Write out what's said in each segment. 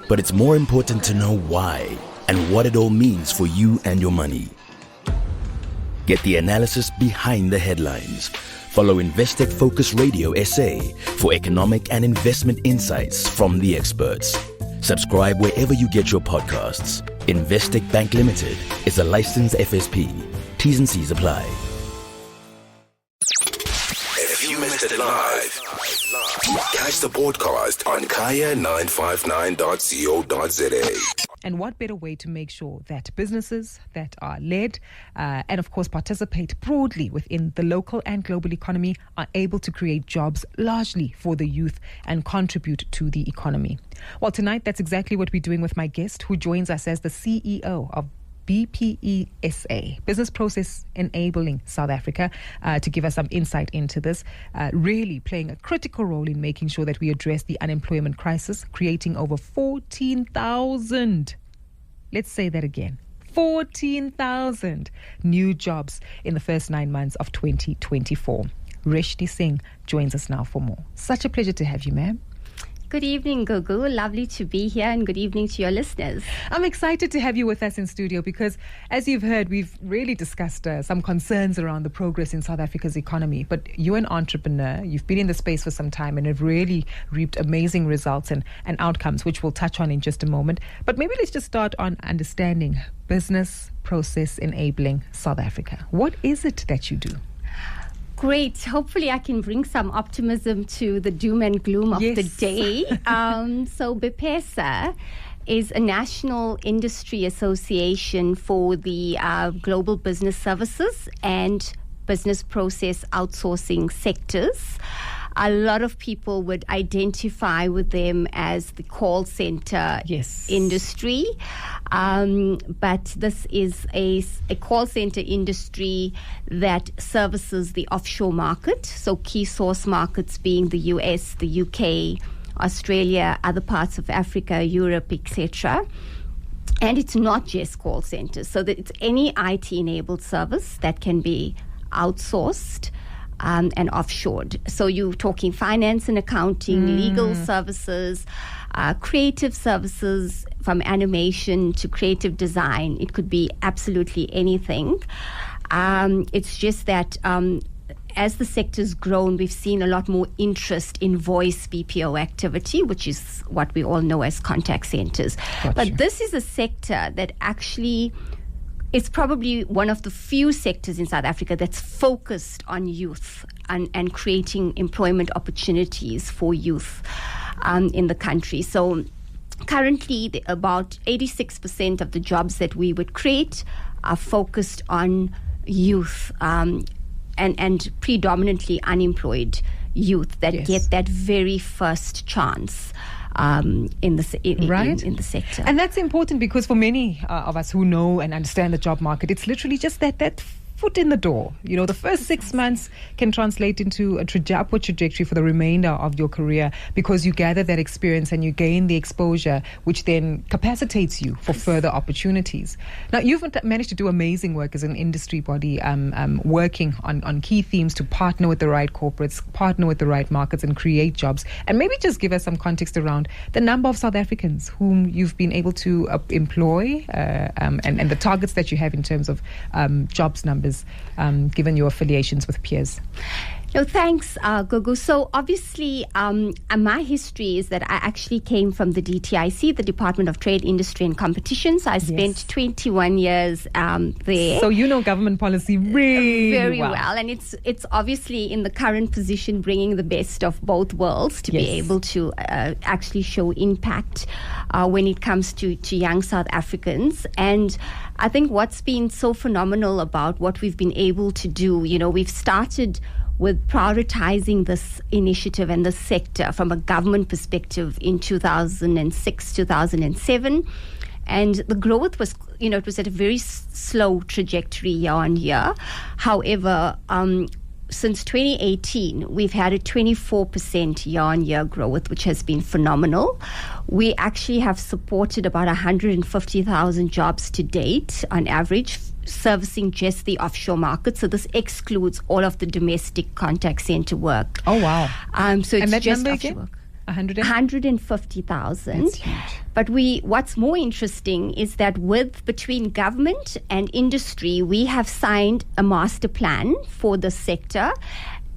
But it's more important to know why and what it all means for you and your money. Get the analysis behind the headlines. Follow Investec Focus Radio SA for economic and investment insights from the experts. Subscribe wherever you get your podcasts. Investec Bank Limited is a licensed FSP. T's and C's apply. If you missed it live, catch the podcast on KHAYA959.co.za. And what better way to make sure that businesses that are led and, of course, participate broadly within the local and global economy are able to create jobs largely for the youth and contribute to the economy? Well, tonight, that's exactly what we're doing with my guest, who joins us as the CEO of BPESA, Business Process Enabling South Africa, to give us some insight into this, really playing a critical role in making sure that we address the unemployment crisis, creating over 14,000, let's say that again, 14,000 new jobs in the first 9 months of 2024. Reshni Singh joins us now for more. Such a pleasure to have you, ma'am. Good evening, Gugu. Lovely to be here, and good evening to your listeners. I'm excited to have you with us in studio because, as you've heard, we've really discussed some concerns around the progress in South Africa's economy. But you're an entrepreneur, you've been in the space for some time and have really reaped amazing results and outcomes, which we'll touch on in just a moment. But maybe let's just start on understanding Business Process Enabling South Africa. What is it that you do? Great. Hopefully I can bring some optimism to the doom and gloom of the day. So BPESA is a national industry association for the global business services and business process outsourcing sectors. A lot of people would identify with them as the call center industry. But this is a call center industry that services the offshore market. So key source markets being the US, the UK, Australia, other parts of Africa, Europe, etc. And it's not just call centers. So that it's any IT-enabled service that can be outsourced and offshored. So you're talking finance and accounting, legal services, creative services, from animation to creative design. It could be absolutely anything. It's just that as the sector's grown, we've seen a lot more interest in voice BPO activity, which is what we all know as contact centers. Gotcha. But this is a sector that actually is probably one of the few sectors in South Africa that's focused on youth and creating employment opportunities for youth in the country. So currently, about 86% of the jobs that we would create are focused on youth and predominantly unemployed youth that get that very first chance in the sector. And that's important because for many of us who know and understand the job market, it's literally just that foot in the door. You know, the first 6 months can translate into a upward trajectory for the remainder of your career because you gather that experience and you gain the exposure, which then capacitates you for further opportunities. Now, you've managed to do amazing work as an industry body, working on key themes to partner with the right corporates, partner with the right markets and create jobs. And maybe just give us some context around the number of South Africans whom you've been able to employ and the targets that you have in terms of jobs numbers. Given your affiliations with peers? No, thanks, Gugu. So obviously, my history is that I actually came from the DTIC, the Department of Trade, Industry and Competition. So I spent 21 years there. So you know government policy really very well. And it's obviously in the current position bringing the best of both worlds to be able to actually show impact when it comes to young South Africans. And I think what's been so phenomenal about what we've been able to do, you know, we've started with prioritizing this initiative and this sector from a government perspective in 2006, 2007. And the growth was, you know, it was at a very slow trajectory year on year. However, since 2018, we've had a 24% year-on-year growth, which has been phenomenal. We actually have supported about 150,000 jobs to date on average, servicing just the offshore market. So this excludes all of the domestic contact center work. Oh, wow. So it's and that just number offshore again? work. 150,000. That's huge. But what's more interesting is that between government and industry, we have signed a master plan for the sector.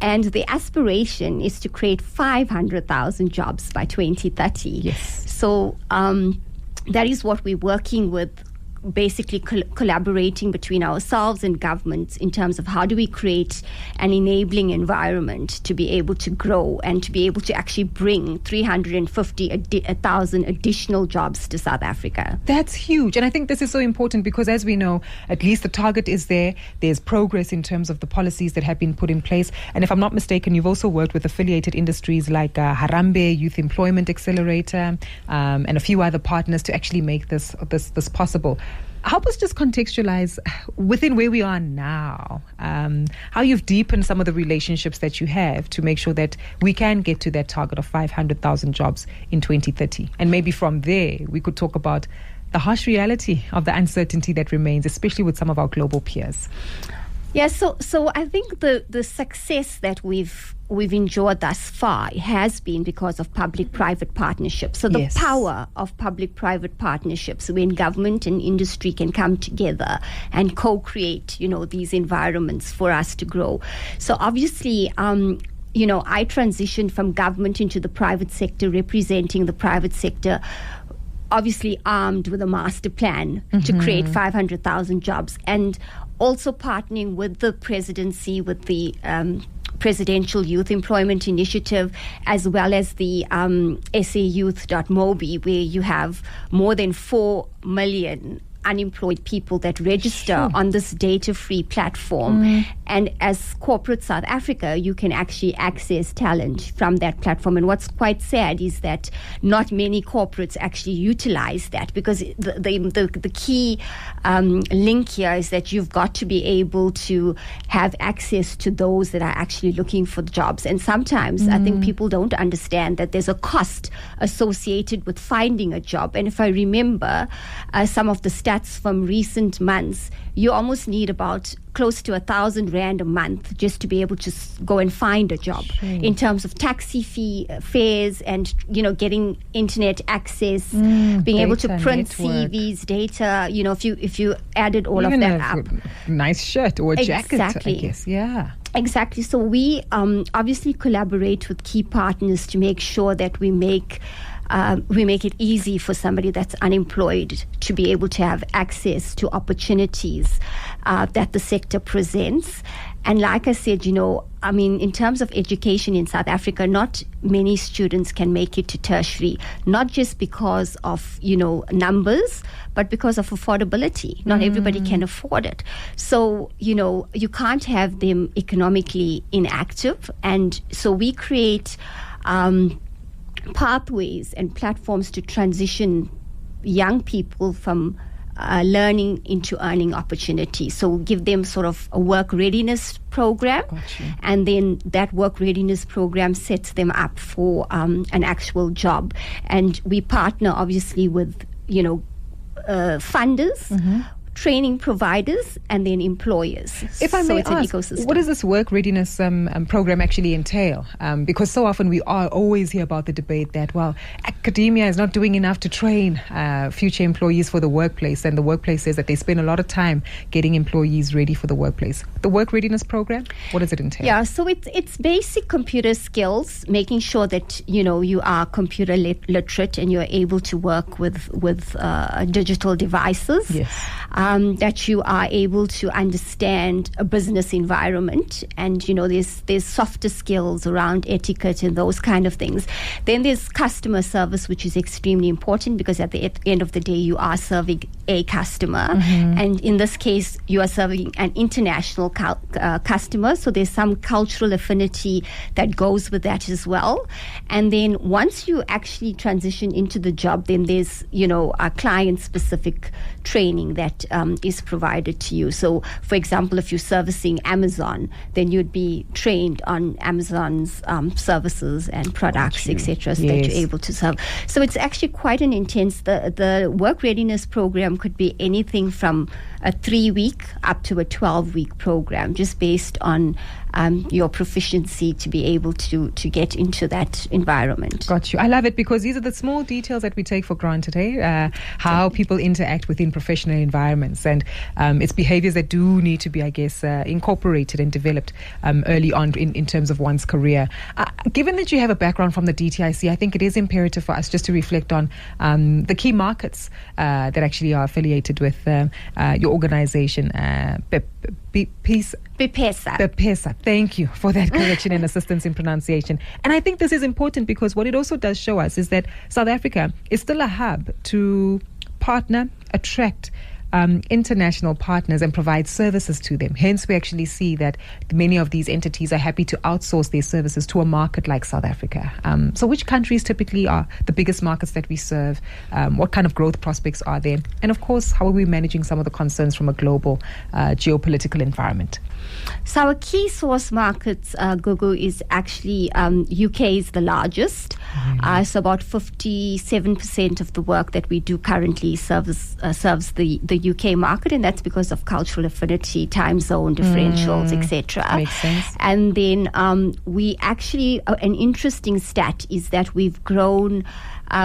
And the aspiration is to create 500,000 jobs by 2030. Yes. So that is what we're working with, basically collaborating between ourselves and governments in terms of how do we create an enabling environment to be able to grow and to be able to actually bring 350,000 additional jobs to South Africa. That's huge. And I think this is so important because, as we know, at least the target is there. There's progress in terms of the policies that have been put in place. And if I'm not mistaken, you've also worked with affiliated industries like Harambee Youth Employment Accelerator, and a few other partners to actually make this possible. Help us just contextualize within where we are now, how you've deepened some of the relationships that you have to make sure that we can get to that target of 500,000 jobs in 2030. And maybe from there, we could talk about the harsh reality of the uncertainty that remains, especially with some of our global peers. Yeah, so I think the success that we've enjoyed thus far has been because of public-private partnerships. So the power of public-private partnerships, when government and industry can come together and co-create, these environments for us to grow. So obviously, I transitioned from government into the private sector, representing the private sector, obviously armed with a master plan to create 500,000 jobs, and also partnering with the presidency, with the Presidential Youth Employment Initiative, as well as the sayouth.mobi, where you have more than 4 million unemployed people that register on this data-free platform. And as corporate South Africa, you can actually access talent from that platform. And what's quite sad is that not many corporates actually utilize that, because the key link here is that you've got to be able to have access to those that are actually looking for jobs. And sometimes I think people don't understand that there's a cost associated with finding a job. And if I remember some of the stats from recent months, you almost need about close to 1,000 rand a month just to be able to go and find a job, in terms of taxi fares and getting internet access, being able to print CVs, data. If you added all even of that up, nice shirt or a jacket, exactly. I guess. Yeah. Exactly. So we obviously collaborate with key partners to make sure that we make it easy for somebody that's unemployed to be able to have access to opportunities that the sector presents. And like I said, in terms of education in South Africa, not many students can make it to tertiary, not just because of, numbers, but because of affordability. Not everybody can afford it. So, you can't have them economically inactive. And so we create pathways and platforms to transition young people from learning into earning opportunities. So give them sort of a work readiness program. Gotcha. And then that work readiness program sets them up for an actual job. And we partner obviously with, funders, training providers, and then employers. If I may it's ask, an ecosystem. what does this work readiness program actually entail? Because so often we always hear about the debate that, academia is not doing enough to train future employees for the workplace, and the workplace says that they spend a lot of time getting employees ready for the workplace. The work readiness program, what does it entail? Yeah, so it's basic computer skills, making sure that you are computer literate and you're able to work with digital devices. Yes. That you are able to understand a business environment, and there's softer skills around etiquette and those kind of things. Then there's customer service, which is extremely important, because at the end of the day you are serving a customer, and in this case you are serving an international customer, so there's some cultural affinity that goes with that as well. And then once you actually transition into the job, then there's a client specific training that is provided to you. So for example, if you're servicing Amazon, then you'd be trained on Amazon's services and products, etc., so that you're able to serve. So it's actually quite an intense, the work readiness program could be anything from a 3-week up to a 12-week program, just based on your proficiency to be able to get into that environment. Got you. I love it, because these are the small details that we take for granted, how people interact within professional environments, and it's behaviors that do need to be, I guess, incorporated and developed early on in terms of one's career. Given that you have a background from the DTIC, I think it is imperative for us just to reflect on the key markets that actually are affiliated with your organization, BEPESA. Thank you for that correction and assistance in pronunciation. And I think this is important, because what it also does show us is that South Africa is still a hub to partner, attract international partners and provide services to them. Hence, we actually see that many of these entities are happy to outsource their services to a market like South Africa. So which countries typically are the biggest markets that we serve? What kind of growth prospects are there? And of course, how are we managing some of the concerns from a global geopolitical environment? So our key source markets, Gugu, is actually UK is the largest. So about 57% of the work that we do currently serves the UK market, and that's because of cultural affinity, time zone differentials, etc. Makes sense. And then we actually, an interesting stat is that we've grown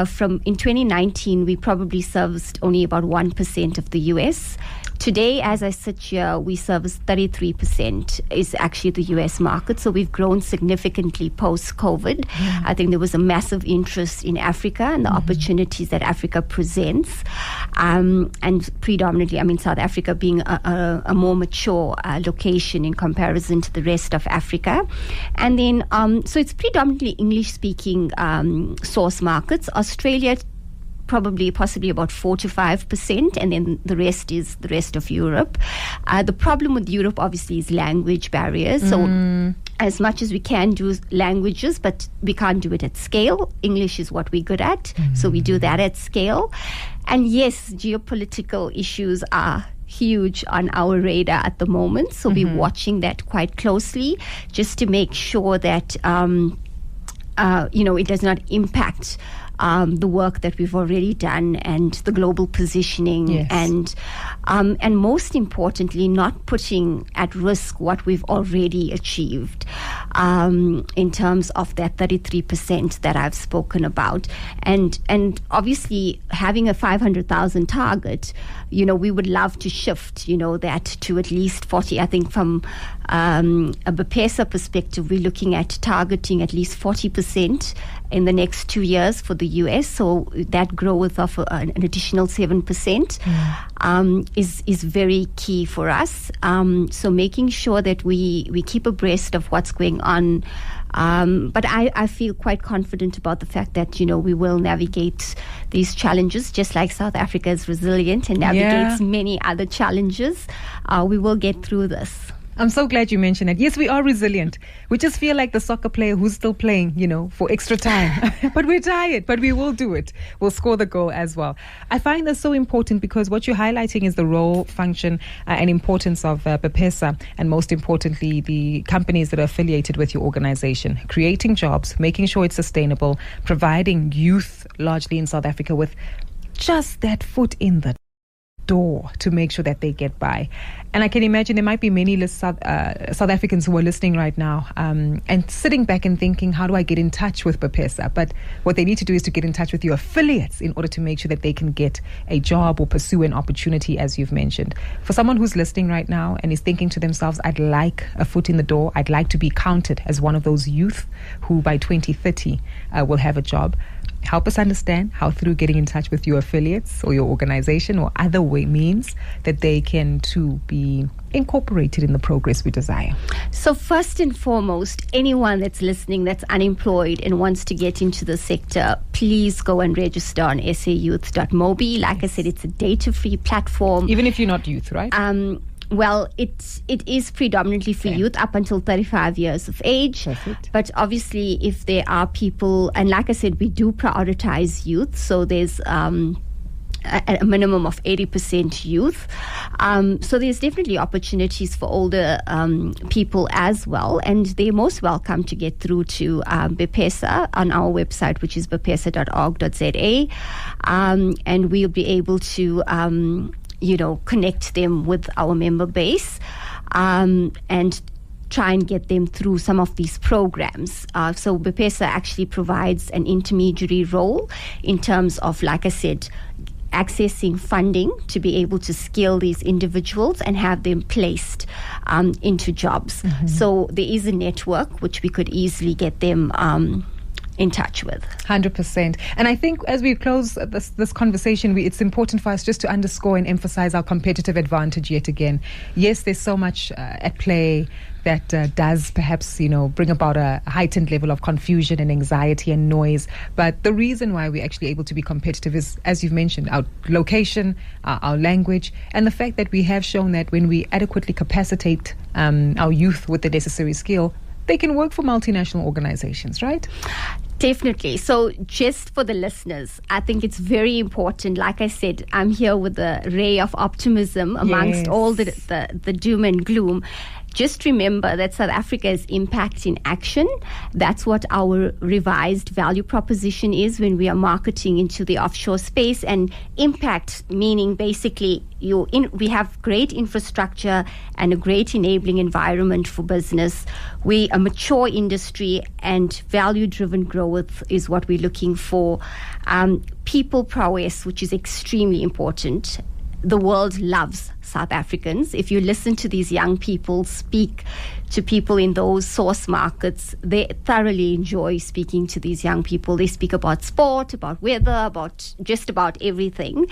from, in 2019, we probably serviced only about 1% of the US. Today, as I sit here, we service 33% is actually the US market. So we've grown significantly post-COVID. I think there was a massive interest in Africa and the opportunities that Africa presents. And predominantly, I mean, South Africa being a more mature location in comparison to the rest of Africa. And then, so it's predominantly English-speaking source markets. Australia, possibly about 4 to 5%, and then the rest is the rest of Europe. The problem with Europe, obviously, is language barriers. So as much as we can do languages, but we can't do it at scale. English is what we're good at, so we do that at scale. And yes, geopolitical issues are huge on our radar at the moment, so we're watching that quite closely, just to make sure that it does not impact the work that we've already done and the global positioning, and most importantly, not putting at risk what we've already achieved in terms of that 33% that I've spoken about. And obviously, having a 500,000 target, we would love to shift, that to at least 40. I think from a BEPESA perspective, we're looking at targeting at least 40% in the next 2 years for the US. So that growth of an additional 7% is very key for us. So making sure that we keep abreast of what's going on. But I feel quite confident about the fact that, we will navigate these challenges, just like South Africa is resilient and navigates many other challenges. We will get through this. I'm so glad you mentioned it. Yes, we are resilient. We just feel like the soccer player who's still playing, for extra time. But we're tired, but we will do it. We'll score the goal as well. I find this so important, because what you're highlighting is the role, function, and importance of BEPESA, and most importantly, the companies that are affiliated with your organization. Creating jobs, making sure it's sustainable, providing youth, largely in South Africa, with just that foot in the door to make sure that they get by. And I can imagine there might be many South Africans who are listening right now and sitting back and thinking, how do I get in touch with BEPESA? But what they need to do is to get in touch with your affiliates in order to make sure that they can get a job or pursue an opportunity, as you've mentioned. For someone who's listening right now and is thinking to themselves, I'd like a foot in the door, I'd like to be counted as one of those youth who by 2030 will have a job. Help us understand how, through getting in touch with your affiliates or your organization or other means, that they can too be incorporated in the progress we desire. So first and foremost, anyone that's listening that's unemployed and wants to get into the sector, please go and register on sayouth.mobi. Like I said, it's a data-free platform. Even if you're not youth, right? Well, it is predominantly for youth up until 35 years of age. Perfect. But obviously, if there are people, and like I said, we do prioritize youth, so there's a minimum of 80% youth. So there's definitely opportunities for older people as well, and they're most welcome to get through to BEPESA on our website, which is bepesa.org.za, and we'll be able to connect them with our member base, and try and get them through some of these programs. So BPESA actually provides an intermediary role in terms of, like I said, accessing funding to be able to scale these individuals and have them placed into jobs. So there is a network which we could easily get them in touch with. 100%. And I think as we close this conversation, it's important for us just to underscore and emphasize our competitive advantage yet again. Yes, there's so much at play that does perhaps, bring about a heightened level of confusion and anxiety and noise. But the reason why we're actually able to be competitive is, as you've mentioned, our location, our language, and the fact that we have shown that when we adequately capacitate our youth with the necessary skill, they can work for multinational organizations, right? Definitely. So just for the listeners, I think it's very important. Like I said, I'm here with a ray of optimism amongst all the doom and gloom. Just remember that South Africa is impact in action. That's what our revised value proposition is when we are marketing into the offshore space. And impact meaning basically we have great infrastructure and a great enabling environment for business. We a mature industry, and value-driven growth is what we're looking for. People prowess, which is extremely important. The world loves South Africans. If you listen to these young people speak to people in those source markets, they thoroughly enjoy speaking to these young people. They speak about sport, about weather, about just about everything.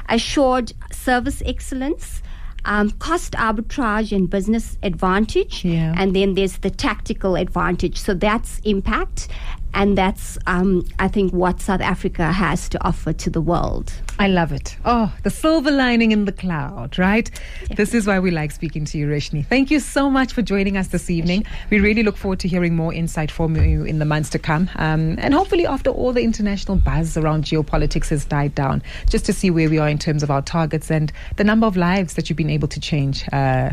Assured service excellence, cost arbitrage and business advantage, and then there's the tactical advantage. So that's impact, and that's, I think, what South Africa has to offer to the world. I love it. Oh, the silver lining in the cloud, right? Yeah. This is why we like speaking to you, Reshni. Thank you so much for joining us this evening. We really look forward to hearing more insight from you in the months to come. And hopefully after all the international buzz around geopolitics has died down, just to see where we are in terms of our targets and the number of lives that you've been able to change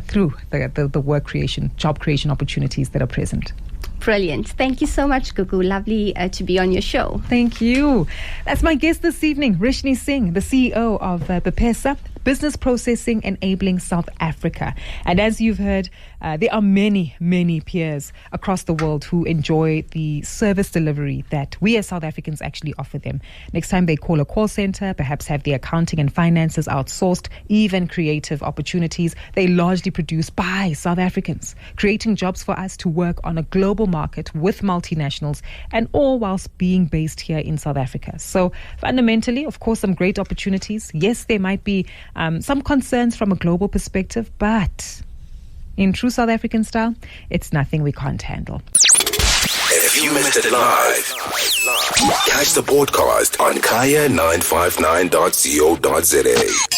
through the work creation, job creation opportunities that are present. Brilliant. Thank you so much, Gugu. Lovely to be on your show. Thank you. That's my guest this evening, Reshni Singh, the CEO of BPESA, Business Processing Enabling South Africa. And as you've heard, there are many, many peers across the world who enjoy the service delivery that we as South Africans actually offer them. Next time they call a call center, perhaps have their accounting and finances outsourced, even creative opportunities, they largely produced by South Africans, creating jobs for us to work on a global market with multinationals, and all whilst being based here in South Africa. So fundamentally, of course, some great opportunities. Yes, there might be some concerns from a global perspective, but in true South African style, it's nothing we can't handle. If you missed it live, catch the podcast on KHAYA959.co.za.